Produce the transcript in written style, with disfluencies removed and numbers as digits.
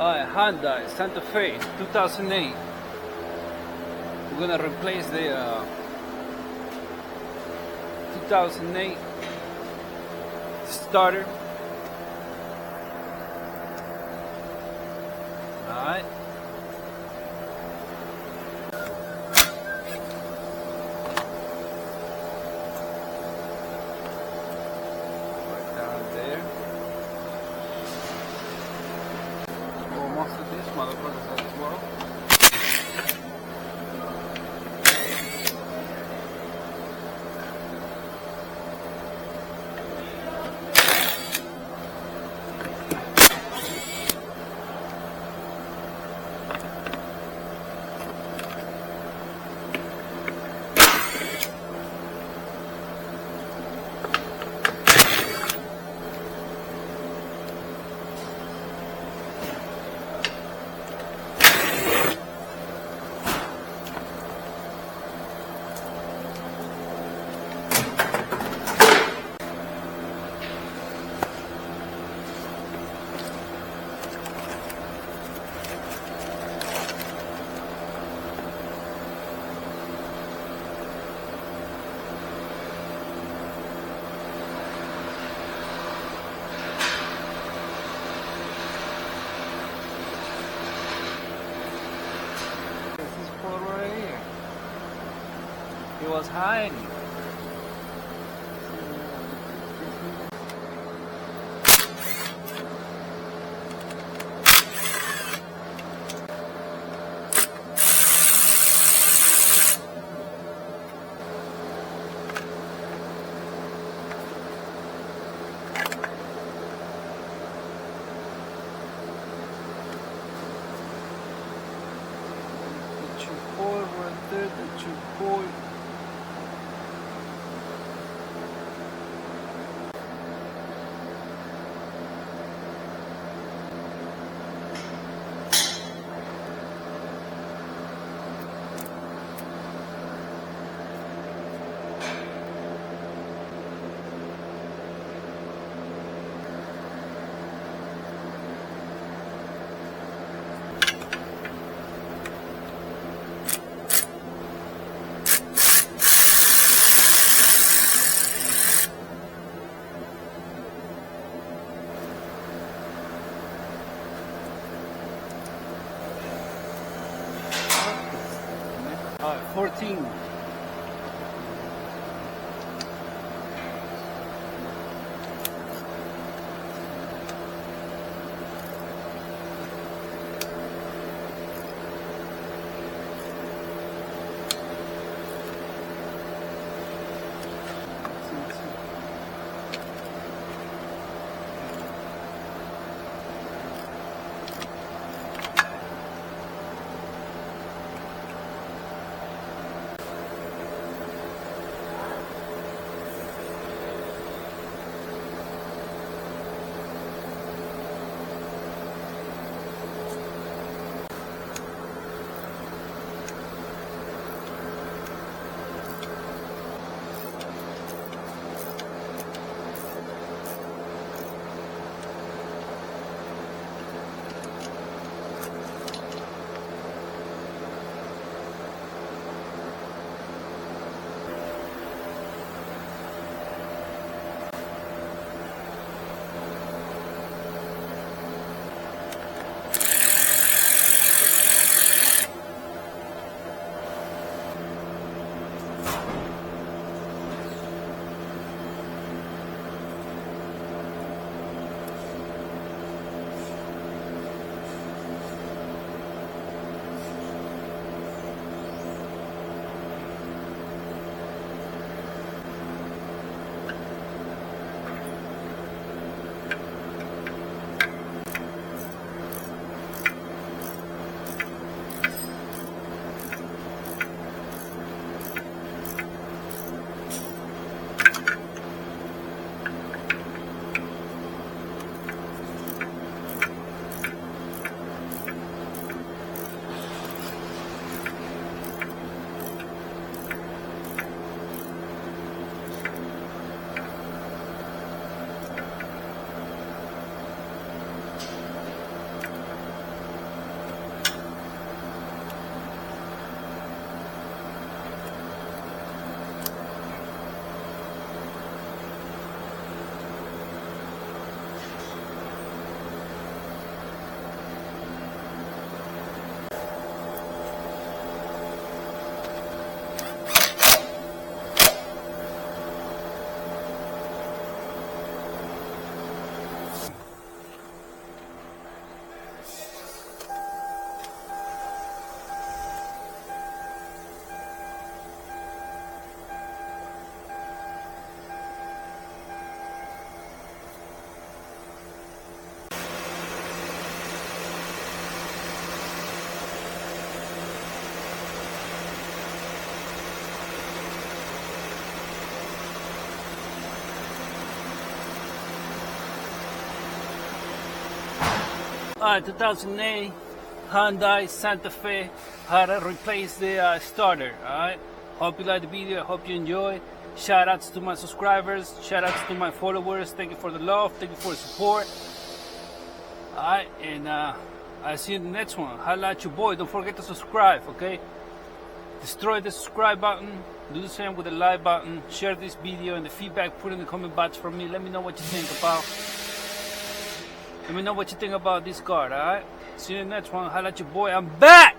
Honda Santa Fe 2008. We're gonna replace the 2008 starter. Alright. Right down there. Most of these motherfuckers as well. He was hiding. That's your boy right there, that's your boy. Alright, 14. Alright, 2008 Hyundai Santa Fe. How to replace the starter. Alright. Hope you like the video. I hope you enjoy. Shout outs to my subscribers. Shout outs to my followers. Thank you for the love. Thank you for the support. Alright, and I'll see you in the next one. Holla at your boy. Don't forget to subscribe, okay? Destroy the subscribe button. Do the same with the like button. Share this video and the feedback. Put in the comment box for me. Let me know what you think about. Let me know what you think about this card, alright? See you in the next one. Holla at your boy. I'm back!